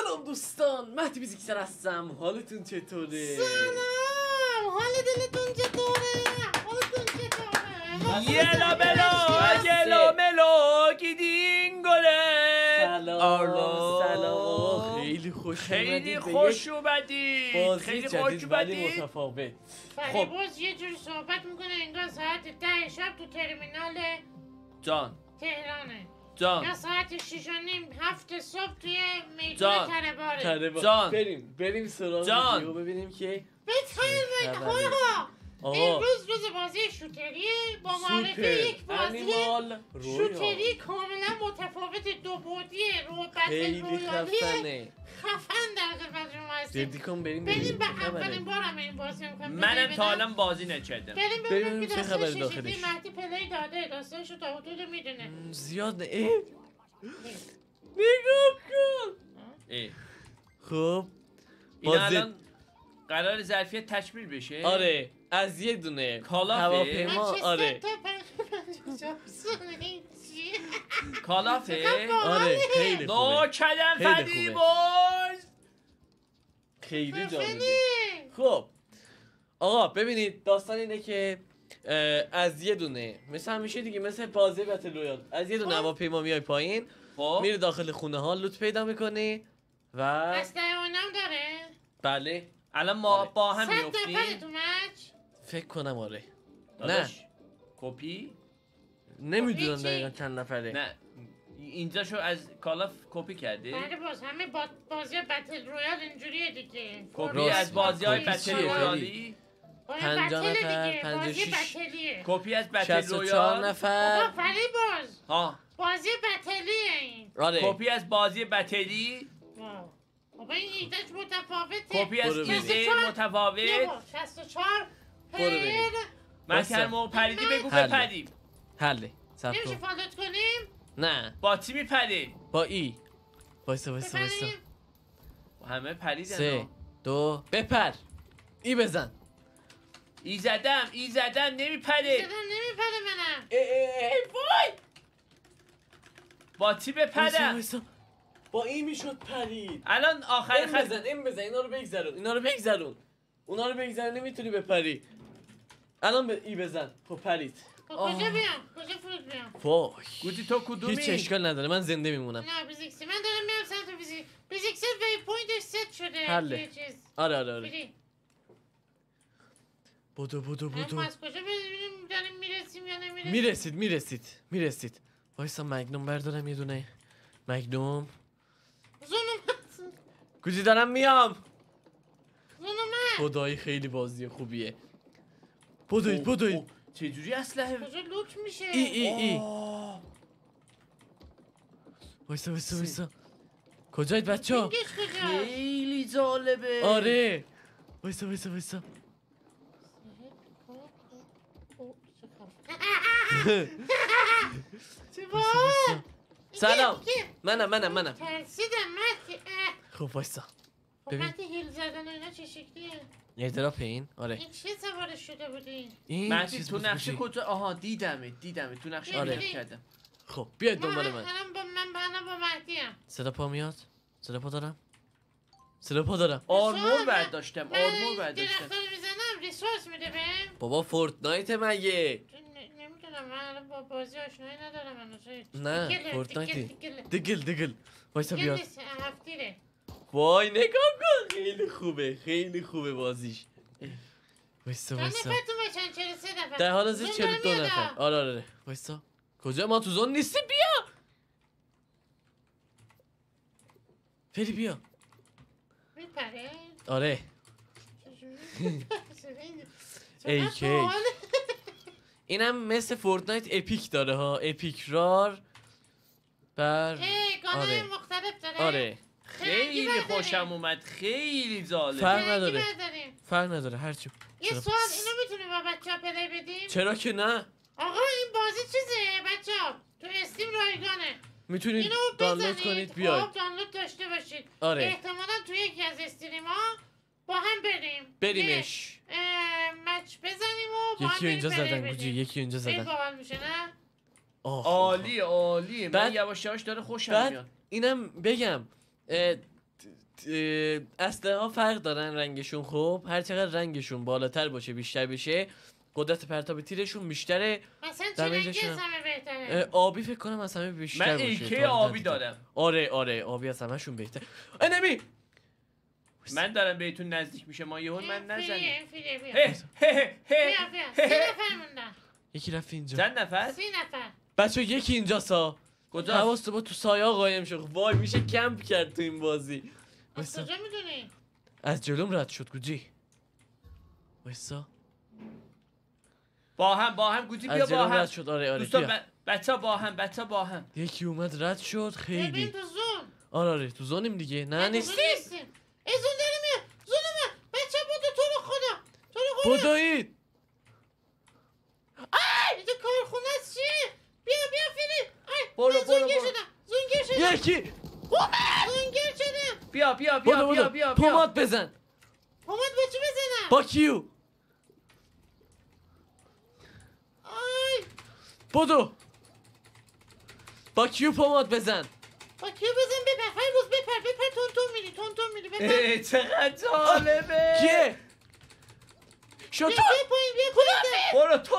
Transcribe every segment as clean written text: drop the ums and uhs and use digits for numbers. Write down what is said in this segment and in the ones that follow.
سلام دوستان، مهدی بیزیکسر هستم. حالتون چطوره؟ سلام، حال دلتون چطوره؟ حالتون چطوره؟ یلا بلا یلا ملا گیدین گله. سلام. خیلی خوش اومدید. خیلی خوش اومدید. متفاوت. فریبرز یه جور صحبت میکنه انگار ساعت 10 شب تو ترمینال جان تهرانه جان یا ساعت 6 و نیم 7 صبح توی میدون تره باره. جان. بریم سراغ جان. ویدیو ببینیم که بفرمایید آقا امروز روز بازی شوتریه با معرفی یک بازی انیمال شوتری کاملا متفاوت دو بعدیه رو بتل خیلی رویالی خفنه. خفن در خدمت شما هستیم. جدی کن بریم بریم به اولین بارم این بازی میکنم. منم تا الان بازی نکردم. بریم بریم ببینیم که چه خبر داستانش داخلش. چیزی مهدی پلی داده داستانشو تا حدود میدونه. زیاد نه. نگاه کن. خب این بازی الان قرار ظرفیت تکمیل بشه. آره از یه دونه کالافه؟ هواپیما آره کالافه. آره خیلی نو خوبه کلم خیلی فدی خوبه. باز. خیلی جالبه. خب آقا ببینید داستان اینه که از یه دونه مثل همیشه دیگه مثل بازی بتل رویال از یه دونه هواپیما میای پایین خب میری داخل خونه ها لوت پیدا میکنی و اسلحه اونم داره؟ بله الان ما آره. با هم 100 نفره میافتیم. تو مچ؟ فکر کنم آره داداش، کپی؟ نمیدونم چی؟ دقیقا چند نفره نه اینجا شو از کالاف کپی کرده. بله باز همه بازی بتل رویال اینجوریه دیگه. کپی راست. از بازی های کپی بتل چیه؟ رویالی. 50 بتل نفر، دیگه 56. بازی بتلیه. کپی از بتل 64 رویال. بابا نفر فریبرز ها بازی بتلیه این. آره کپی از بازی بتلی. واو. بابا این ایدهش متفاوته. کپی از برو بریم. ایده 64. متفاوت. 64 برو بریم. پلیر. من واسه. هر موقع پریدی بگو حله. بپریم. حله سب نمیشه کن فالوت کنیم؟ نه با چی میپریم؟ با ای وایسا بپریم؟ همه پریدن. 3 2 بپر ای بزن ای زدم نمیپره. صدام نمیپره منم. ای وای با چی بپرم؟ با این میشد پرید الان آخر این خط بزن اینا رو بگذرون اونا رو بگذرون نمیتونی بپری الان به ای بزن خب پرید کجا بیام؟ کجا فرود بیام؟ وای گوتی تو کدومی؟ هیچ اشکال نداره من زنده میمونم نه فیزیکسی من دارم میرم سمت فیزیکس وی پوینتش ست شده. حله. توی چیز. آره فری. بدو ما از کجا ببینیم داریم میرسیم یا نمیرسیم؟ میرسید وایسا مگنوم بردارم یه دونه مگنوم زونومت گوزی دارم میام زونومت خدایی خیلی بازی خوبیه بدوید چجوری اسلحه؟ کجا لوت میشه؟ ای آه. وایسا کجایید بچه ها پینگش کجا؟ خیلی جالبه. آره وایسا چه باید؟ سلام منم ترسیدم مهدی. خب وایسا خب ببین. مهدی هیل زدن و اینا چه شکلیه؟ اعتراف این آره این چه سوارش شده بودی؟ این مهدی چیز تو بود نقشه گوشی. کجا؟ آها دیدمه تو نقشه آره. پیدا کردم. خب بیاید دنبال من الان با مهدیم. صدا پا میاد صدا پا دارم آرمور برداشتم من درخت رو میزنم ریسورس میده بهم. بابا فورتنایت مگه نمیدونم من الان با بازی آشنایی ندارم نه فورتنایتی دگل وایسا دیگه بیاد نیست هفتیره. وای نگاه کن خیلی خوبه بازیش وایسا چند نفر تو مچن 43 نفر در حال حاضر زون 42 داره نفر میاد. آره وایسا کجا ما تو زون نیستیم بیا فری بیا میپره آره چقدر AK. باحاله. اینم مثل فورتنایت اپیک داره ها اپیک رار بر گانه آره. مختلف داره. آره خیلی خوشم اومد. خیلی جالب. فرق رنگی نداره. برداریم. فرق نداره هرچی یه چرا؟ سوال اینو میتونیم با بچه ها پلی بدیم؟ چرا که نه آقا این بازی چیزه بچه ها تو استیم رایگانه. میتونید اینو دانلود بزنید. کنید بیاید خب دانلود داشته باشید. آره. احتمالا تو یکی از استریم ها با هم بریمش مچ بزنیم و با هم یکی اینجا بریم پلی زدن بدیم. گوجی یکی اینجا خیلی زدن باحال میشه نه؟ عالیه. من بعد- یواش داره خوشم بعد میاد. اینم بگم اسلحه ها فرق دارن رنگشون. خب هر چقدر رنگشون بالاتر باشه بیشتر بشه قدرت پرتاب تیرشون بیشتره. مثلا چه رنگی دمیجشون از همه بهتره؟ آبی فکر کنم از همه بیشتر من باشه. AK آبی دارم. آره آبی از همه‌شون بهتر. انمی من دارم بهتون نزدیک میشه ما یهو من نزنیم. این فیلیه بیا. هه هه هه بیا 3 نفر موندن. یکی رفت اینجا. چند نفر؟ 30 نفر. بچه یکی اینجا سا کجا؟ حواس تو با تو سایه قایم شد. وای میشه کمپ کرد تو این بازی. از کجا میدونی؟ از جلوم رد شد گوجی. وایسا با هم گوزی بیا از با جلوم هم. رد شد. آره دوستان بیا. بچه با هم. یکی اومد رد شد ببین خیلی. تو زون. آره تو زونیم دیگه. نه نیستیم. ای زون داره میاد. زون اومد. بچه بودو تو رو خدا. تو رو خدا. بدوید. اینجا کارخونه است چیه؟ بیا فیلی. برو. زونگیر شدم. یکی زونگیر شدم. بیا. پومات بزن. اومد با چی بزنم؟ با کیو آی. بدو با کیو پومات بزن. با کیو بزن بپر. فیروز بپر تون میری بپر. چقدر جالبه. کیه؟ شطور. بیا پایین. برو تو.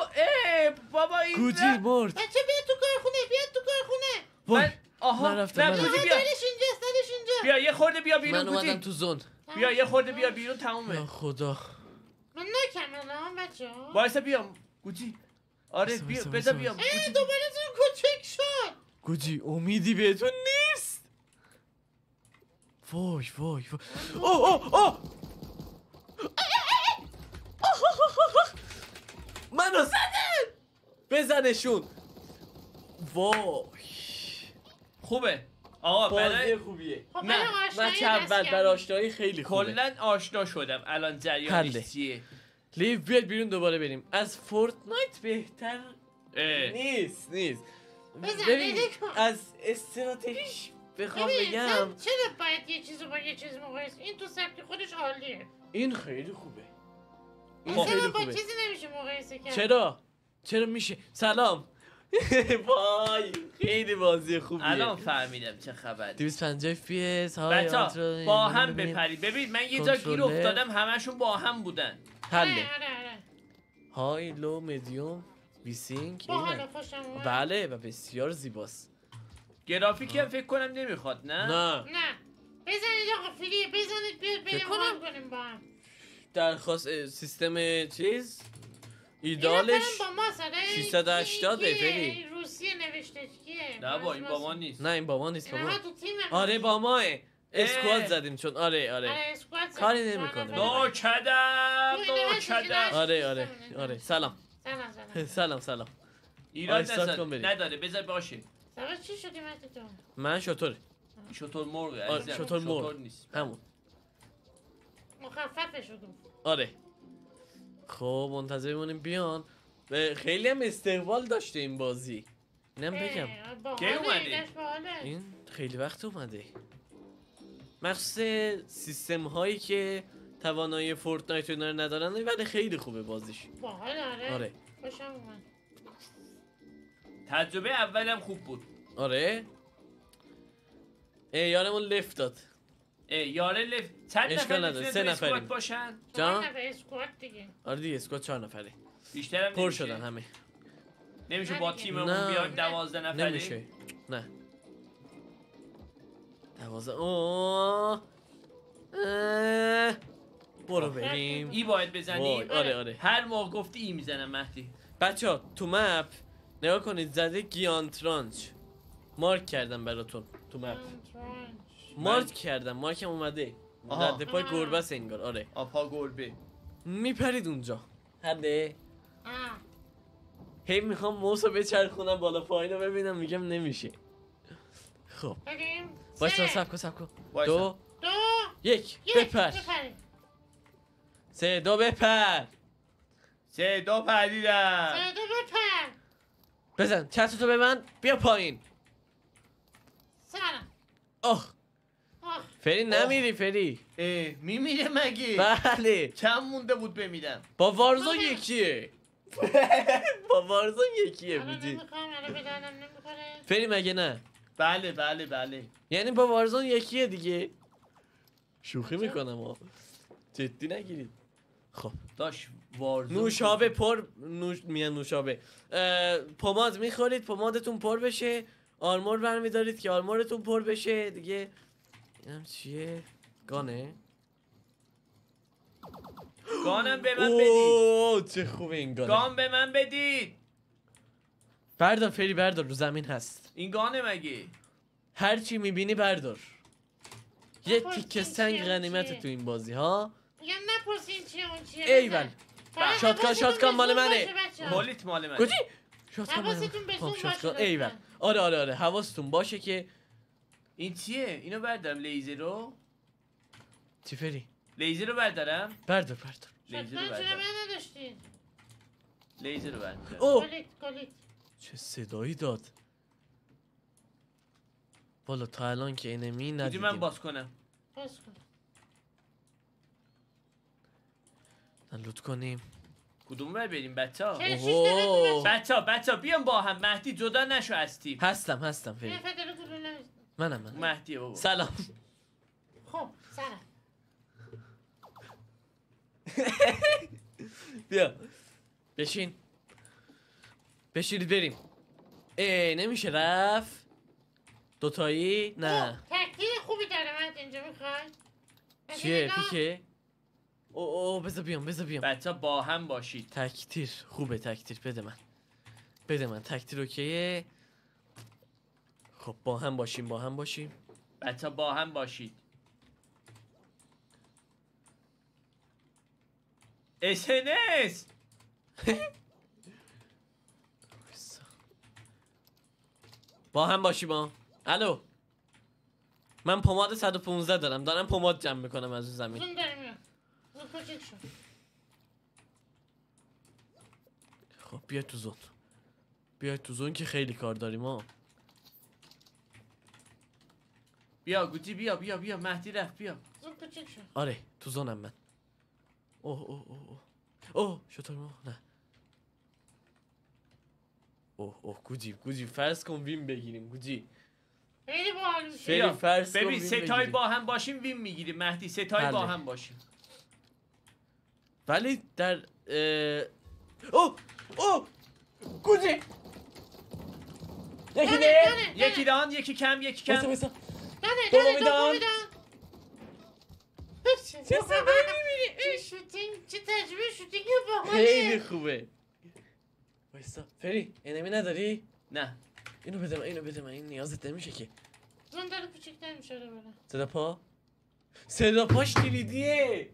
بابا این گوجی مرد. بچه بیا تو کارخونه. وای آها من رفتم، نه من گوزی رفتم. بیا دلش اینجا. بیا یه خورده بیا بیرون من اومدم گوزی. تو زون. بیا یه خورده بیا بیرون یا تمومه. خدا. من نکردم بچه ها. وایسا بیام گوجی. آره وایسا، بیا وایسا، بذار وایسا، بیام گوجی. دوباره زون کوچک شد. گوجی امیدی بهتون نیست. وای اوه منو زدن. بزنشون. وای خوبه آقا بازی برای خوبیه. خب نه، برای آشنایی مچ اول دست بر کردیم. آشنایی خیلی خوبه. کلا آشنا شدم الان جریانش حله. چیه. لیو بیاد بیرون دوباره بریم. از فورتنایت بهتر اه. نیست. بزن، ببین بده کن. از استراتژیش بخوام ببین بگم سم چرا باید یه چیزو با یه چیز مقایسه؟ این تو سبک خودش عالیه. این خیلی خوبه. این اصلا خیلی با خوبه. چیزی نمیشه مقایسه کرد. چرا میشه؟ سلام. وای خیلی بازی خوبیه. الان فهمیدم چه خبره. 250 FPS های بچه آلترا با هم ببینیم. بپرید. ببین من یه جا گیر کنترلر. افتادم همشون با هم بودن. حله. آره. های لو مدیوم ویسینگ. با حالا خوشم اومد. بله و بسیار زیباست. گرافیکی هم فکر کنم نمیخواد نه. نه نه بزنید آقا فیلیه بزنید بیاد بریم بکنم. حال کنیم با هم. درخواست سیستم چیز اینا ایدالش با ما سره 680 این کیه؟ فری. این روسیه نوشته کیه؟ نه با این با ما نیست. نه این با ما نیست. با اینها ما تو تیم آره با ماه اسکواد زدیم چون آره اسکواد کاری زدیم. نمی‌کنه. چهار نفر. ناکدم. آره سلام سلام. سلام ایران آیستاد کن بریم. نداره بذار باشه. سلام چی شدی مهدی تو؟ من شطوره شطور مرغ آره، عزیزم. شتر مرغ. نیست. همون مخفف شدم. آره خب منتظر بمونیم بیان. خیلی هم استقبال داشته این بازی اینم بگم. کی اومده؟ این خیلی وقت اومده. مخصوص سیستم هایی که توانایی فورتنایت اینا رو ندارن ولی خیلی خوبه بازیش. باحال آره خوشم اومد. تجربه اولم خوب بود. آره یارمون لفت داد. یاره لفت چند اشکال نفر نداره، میتونن سه تو نفریم. اسکواد باشن؟ جان؟ اسکواد دیگه. آره دیگه اسکواد 4 نفره بیشترم پر نمیشه. شدن همه. نمیشه نه با دیگه. تیممون نه. بیایم 12 نفره. نمیشه نه 12 اوه برو بریم. ای باید وای، بزنیم. آره هر موقع گفتی ای میزنم مهدی. بچه ها تو مپ نگاه کنید زده گیانترانچ مارک کردم براتون تو مپ مارک کردم مارکم اومده آها. رد پای گربه است انگار. آره آپا گربه. میپرید اونجا حله. آه. هی میخوام موسو بچرخونم بالا پایین رو ببینم میگم نمیشه. خب بریم. وایسا سه. سب کن وایسا. دو دو. یک بپر. بپریم. 3 2 بپر. 3 2 پریدم. سه دو بپر. بزن چتتو ببند بیا پایین. سلام. آخ آه. فری نمیری فری. میمیره مگه؟ بله چند مونده بود بمیرم؟ با وارزون یکیه. با وارزون یکیه الان بودی. نمیخوام الان به دردم نمیخوره. فری مگه نه بله یعنی با وارزون یکیه دیگه. شوخی میکنم ها، جدی نگیرید. خب داش وارزون نوشابه پر نوشابه پماد میخورید، پمادتون پر بشه، آرمور برمیدارید که آرمورتون پر بشه دیگه. اینم چیه؟ گانه؟ گانم به من بدید. اوه چه خوبه این گانه. گان به من بدید. بردار فری، بردار، رو زمین هست. این گانه مگه؟ هر چی میبینی بردار. یه بابا، تیکه این سنگ چیه؟ غنیمت تو این بازی ها. میگم نپرسین چیه اون چیه. ایول. فقط شاتگان، حواستون شاتگان مال به زوم منه. باشه بچه‌ها. پولیت مال من. کجی؟ شاتگان حواستون به زوم شاتگان باشه ایول. لطفاً. آره حواستون باشه که این چیه؟ اینو بردارم لیزر رو. چی فری؟ لیزر رو بردارم. بردار. لیزر رو شاتگان چرا بردارم. من نداشتین؟ لیزر رو بردارم. اوه کلیت. چه صدایی داد. والا تا الان که انمی کجی ندیدیم. من باز کنم. باز کن. لوت کنیم. کدوم بر بریم بچه‌ها؟ 46 اوه. دقیقه بچه‌ها بیام با هم. مهدی جدا نشو از تیم. هستم فری. نه فدر گلو نمیزن. منم مهدیه بابا. سلام. خب سرم. بیا بشینید بریم. نمیشه رفت دوتایی؟ نه تکتیر خوبی داره من اینجا میخوای؟ چیه پیکه؟ اوه بذار بیام بچه‌ها با هم باشید. تکتیر خوبه، تکتیر بده من تکتیر اوکیه. خب با هم باشیم. بچه‌ها با هم باشید. SNS. با هم باشیم ها. الو من پماد 115 دارم پماد جمع میکنم از اون زمین. زون داره میاد. زون کوچیک شد. خب بیای تو زون که خیلی کار داریم ها. بیا گوتی بیا مهدی رفت بیا. زون کوچیک شد. آره تو زونم من. اوه شطور ما نه. اوه گوجی فرض کن ویم بگیریم گوجی. خیلی باحال میشه. فری فرض کن ببین ویم ستای بگیریم. با هم باشیم ویم میگیریم. مهدی ستای بله. با هم باشیم. ولی در اوه گوجی یکی نه یکی دان یکی کم وایسا. دانه میدم. چه شوتینگ، چه تجربه شوتینگ خیلی باحاله. خوبه. وایسا فری انمی نداری؟ نه اینو بده من این نیازت نمیشه که. زون داره کوچیک‌تر میشه برا. صدا پاش کلیدیه.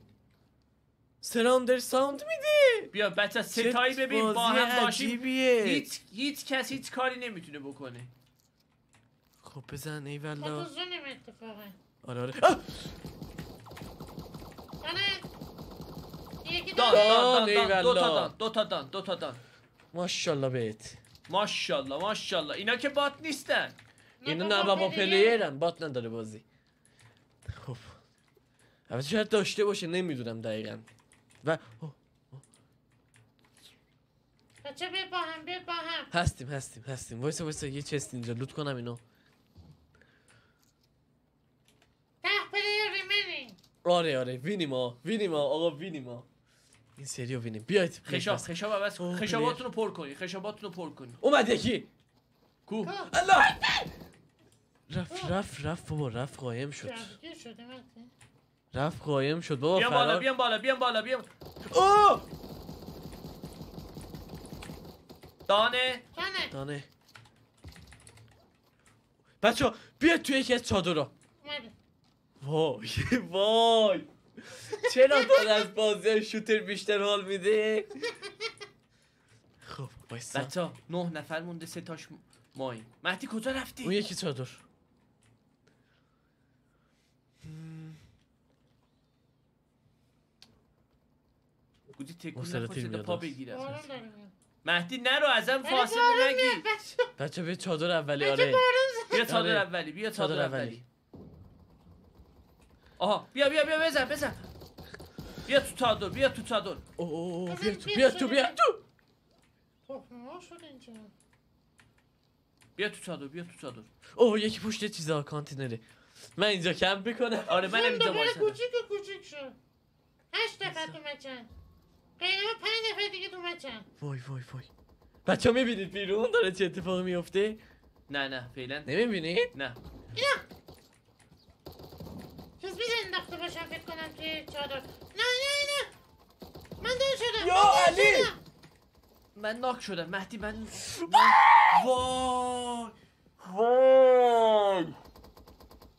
سراندر ساوند میده. بیا بچه ستایی ببین با هم باشیم. عجیبیه. هیچ کس هیچ کاری نمیتونه بکنه. خب بزن ما ایوالا. تو زونیم اتفاقا. آره دانه یکی دان دانه. دو تا دان. ماشاءالله بهت. ماشاءالله اینا که بات نیستن. اینا نه بابا پلیرن، بات نداره بازی. خب البته شاید داشته باشه نمیدونم دقیقا. و بچه بیا با هم. هستیم. وایسا یه چست اینجا لوت کنم اینو. 10 پلیر ریمینینگ. آره وینیم آقا وینیم. این سریو وینیم. بیایید خشاب عوض کن. خشاباتونو پر کنی. اومد یکی. کو الله رفت بابا، رفت قایم شد. جادوگیر شده مهدی. رفت قایم شد بابا. بیام بالا. اوه دانه بچه بیاد توی یکی از چادرها. اومده. وای چرا داره از بازی شوتر بیشتر حال میده. خب بایستا بچه 9 نفر مونده 3 تاش ماییم. مهدی کجا رفتی؟ اون یکی چادر. گودی تکون مسلطین نخور صدا میاد پا راست. بگیر بارون ازش. داره میاد. مهدی نرو ازم ولی فاصله بارون نگیر. میاد بچه. بچه بیا چادر اولی. بچه آره بارون بیا چادر آره. اولی بیا چادر چادر اولی. اولی. آها بیا بزن. بیا تو چادر. اوه بیا بیا تو. تخمه شد اینجا. بیا تو چادر. اوه یکی پشت چیزا کانتینره. من اینجا کمپ میکنم. آره منم اون اینجا دوباره وایسادم. کوچیک و کوچیک شد. 8 نفر تو مچن. قیمه 5 نفر دیگه تو مچن. وای وای وای. بچه ها میبینید بیرون داره چه اتفاقی میفته؟ نه فعلا نمیبینید؟ نه. اینا چیز بیده انداخته باشم فکر کنم توی چادر. نه من دار شدم. یا علی! من ناک شدم مهدی من وای وای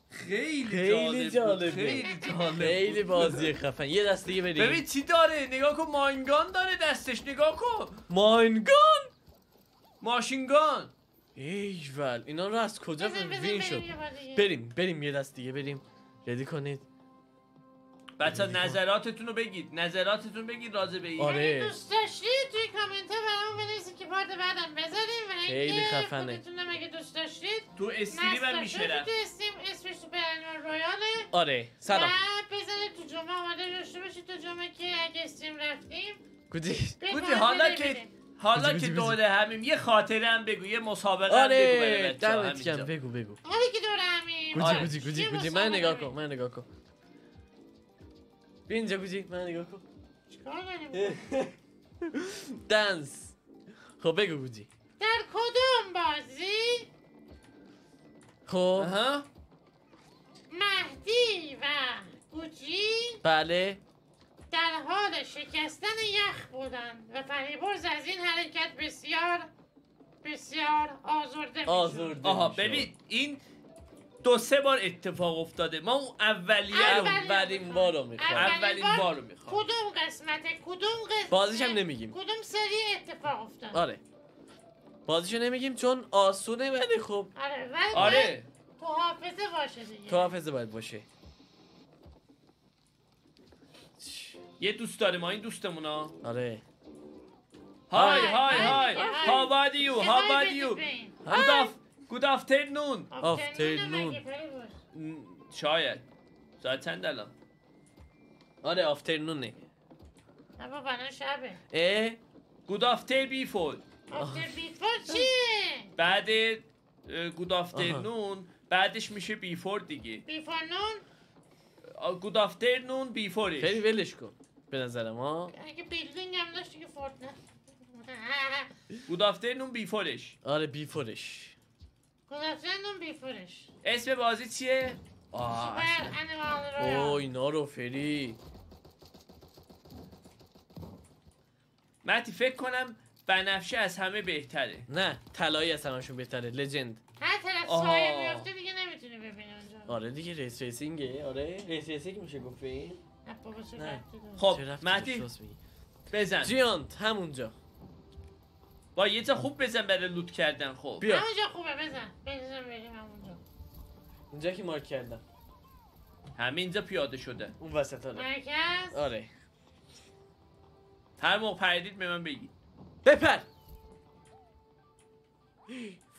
خیلی جالبه. خیلی جالب خیلی بازی خفن. یه دست دیگه بریم. ببین چی داره نگاه کن ماینگان داره دستش نگاه کن ماینگان. ماشینگان ایول اینا رو از کجا بزن وین شد؟ یه بار دیگه. بریم یه دست دیگه بریم. ردی کنید. بچه نظراتتون رو بگید راجع به این آره. اگه دوست داشتید توی کامنت ها برامون بنویسید که پارت بعدم بزنیم و خیلی اینکه خفنه. خودتونم اگه دوست داشتید تو استریم هم میشه رفت تو استریم اسمش سوپر انیمال رویاله آره سلام. و بزنید تو جمعه آماده داشته باشید تو جمعه که اگه استریم رفتیم گودی گودی حالا بزی، که بزی. دوره همیم یه خاطره هم بگو یه مسابقه هم بگو برای آره بچه‌ها دمت همینجا. گرم بگو حالا که دور همیم آره. گوجی من نگاه کن بیا اینجا گوجی من نگاه کن. چیکار داریم؟ دنس. خب بگو گوجی. در کدوم بازی خب آها مهدی و گوجی بله در حال شکستن یخ بودند و فریبرز از این حرکت بسیار آزرده میشد. آزرده آها می‌شد. ببین این 2-3 بار اتفاق افتاده ما اون اولین بار رو میخوام. اولین بار رو میخوام کدوم قسمت بازیش هم نمیگیم. کدوم سری اتفاق افتاد. آره بازیشو نمیگیم چون آسونه ولی خب آره ولی آره تو حافظه باشه دیگه. تو حافظه باید باشه. یه دوست داره ما این دوستمونا آره های های. how are you how are you good afternoon آفترنون. شاید ساعت چند الان آره آفترنونه. نه بابا الان شبه. اه good after before آفتر بیفور چیه؟ بعد good afternoon بعدش میشه before دیگه بیفور نون؟ good afternoon beforeش خیلی ولش کن به نظرم ها. اگه بیلدینگ هم داشت دیگه فورت نه. good afternoon beforeش آره بیفورش. گذاشتن نون بیفورش. اسم بازی چیه؟ سوپر انیمال اوه رویال. اینا رو فری. مهدی فکر کنم بنفشه از همه بهتره نه طلایی از همشون بهتره. لجند. هر طرف آها. سایه میفته دیگه نمیتونی ببینی اونجا. آره دیگه ریس ریسینگه. آره ریس ریسینگ میشه گفت این. نه بابا چه نه. ربطی داره؟ خب چه رفتی مهدی داشت راست میگی. بزن جیانت همونجا. با یه جا خوب بزن برای لوت کردن خب بیا همونجا خوبه بزن بریم همونجا. اینجا که مارک کردم همه اینجا پیاده شده اون وسط آره. مرکز. آره هر موقع پریدید به من بگید بپر.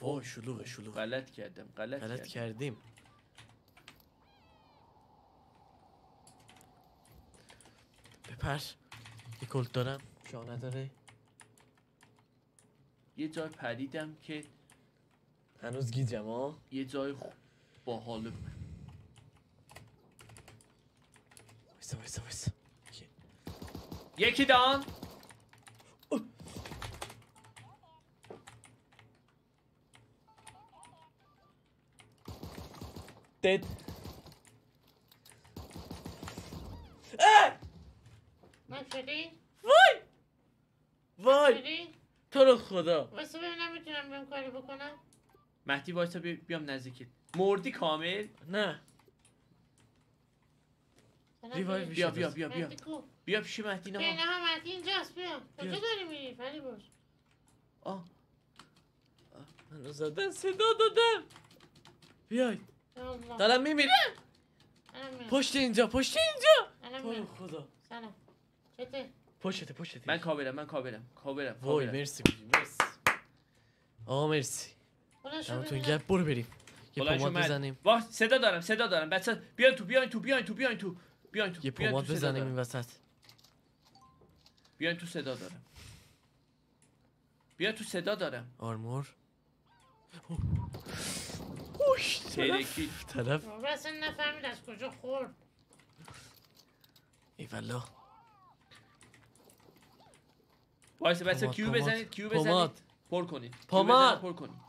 وای شلوغه غلط کردم غلط کردیم. بپر. یه کلت دارم شاه نداره. یه جای پریدم که هنوز گیجم ها. یه جای خوب با حال وایسا یکی دان دد. نشدی؟ وای شدی؟ تو رو خدا. واسه ببینم میتونم بهم کاری بکنم. مهدی وایسا بیام نزدیکت مردی کامل نه ریوایو میشه. بیا مهدی کو؟ بیا پیش مهدی بیا نه نه هم مهدی اینجاست بیا. کجا بیا. داری میری فری باش؟ آه هنوز زدن صدا دادم. بیای یا الله. دارم میمیرم. الان میام. پشت اینجا الان تو رو میام. خدا. سلام. چته؟ پشتته من کاورم وای مرسی گوجی مرسی. آقا مرسی. بلند شو دمتون ببینم. گرم. برو بریم یه بلند شو پماد مهدی. بزنیم. واه صدا دارم بچه بیاین تو یه پماد صدا بزنیم دارم. این وسط. بیاین تو صدا دارم آرمور. ووش ترکی. طرف بابا اصلا نفهمید از کجا خورد. ای والا وایسا بچه پماد، کیو پماد. بزنید کیو پماد. بزنید پر کنید کیو پماد. بزنید، پر کنید.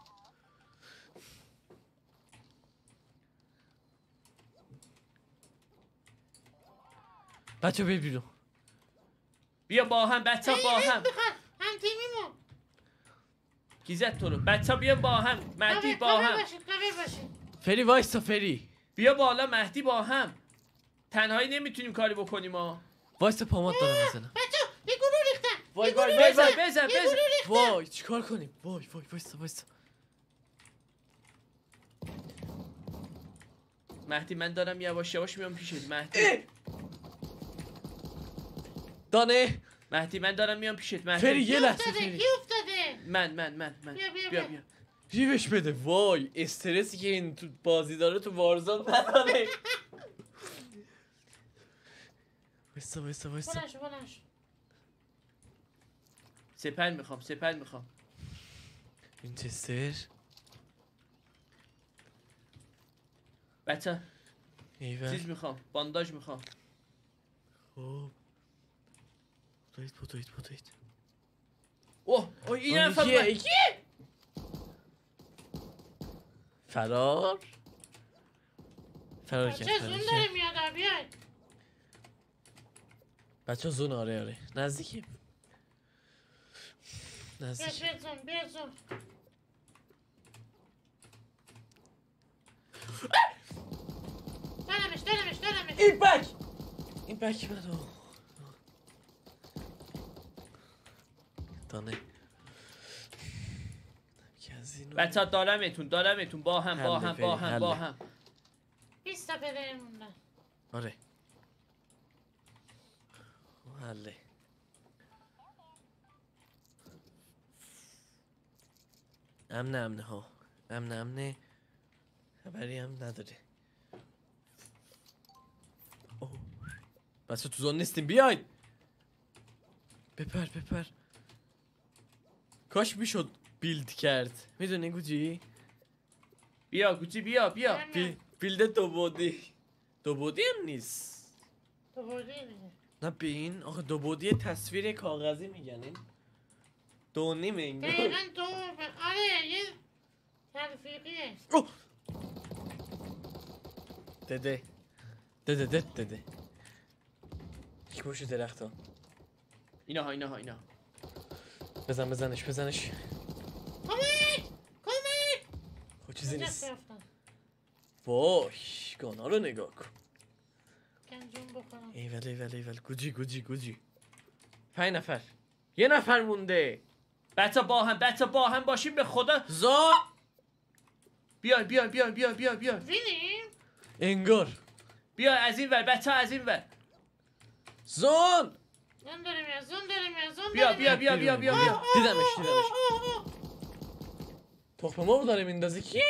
بچه بیر بیرون بیا با هم بچه با هم بخواد هم تیمیمون. گیزت تو رو بچه بیا با هم مهدی با هم باشید کابر باشید. فری وایستا فری بیا بالا مهدی با هم تنهایی نمیتونیم کاری بکنیم ها وایستا پاماد دارم میزنم بچه یه گروه ریختن. وای یه وای گروه بزن ریختن. بزن یه بزن گروه ریختن. وای چیکار کنیم وای وایستا مهدی من دارم یواش یواش میام پیشت مهدی دانه مهدی من دارم میام پیشت فری مهدی یه لحظه افتاده فری کی افتاده؟ من بیا، بیا، بیا بیا. جیبش بده وای استرسی که این تو بازی داره تو وارزون نداره وایستا بلند شو بلند شو. سپر میخوام وینچستر بچه ایول چیز میخوام بانداج میخوام خب بودید اوه این آن نفر یکیه، اومد. یکیه. فرار بچه زون داره میاد بیاید. بچه زون آره نزدیکی بیا زون. دارمش. این بک منو دانه بچه دارمتون با هم حله. هم 20 تا پلیر موندن. آره حله امنه ها امنه خبری هم نداره اوه. بچه تو زون نیستیم بیاید بپر کاش میشد بیلد کرد میدونی گوجی؟ بیا گوچی بیا بیلد دو بودی هم نیست تو بردی دیگه. نه بین آخه دو بودی تصویر کاغذی میگن این 2.5 انگار دقیقا آره یه تلفیقیه. دده یک پشت درخت ها اینا بزنش کمک خب چیزی کجا نیست رفتن؟ وای گانا رو نگاه کن گنجون بخورم. ایول گوجی 5 نفر یه نفر مونده بچه با هم باشیم به خدا زون بیا وینیم؟ انگار بیا از این ور بچه از این ور زون زون داره میاد. بیا دیدمش تخم مرغ داره میندازه کی؟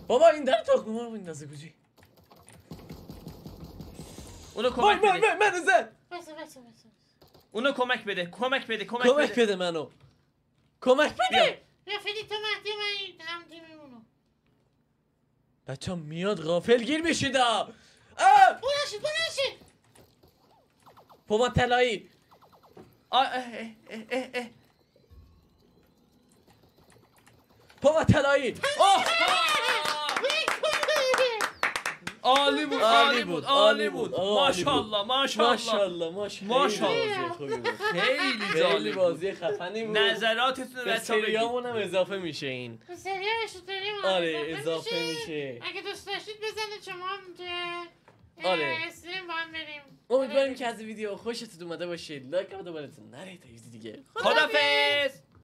بابا این داره تخم مرغ میندازه گوجی اونو کمک بده منو زد بس. اونو کمک بده کمک بده منو کمک بده بیا فیدی تو مهدی من هم تیمیمونو. بچه ها میاد غافل گیر میشید بلند شید. پماد طلایی پماد طلایی عالی بود ماشاءالله خیلی بازی خفنی بود نظراتتون به سریامون هم اضافه میشه این به سریال شوتریم آره اضافه میشه اگه دوست داشتید بزنید شما هم توی آره. استریم با هم بریم. امیدواریم که از ویدیو خوشتون اومده باشید لایک و دوباره نرید تا دیگه خدافظ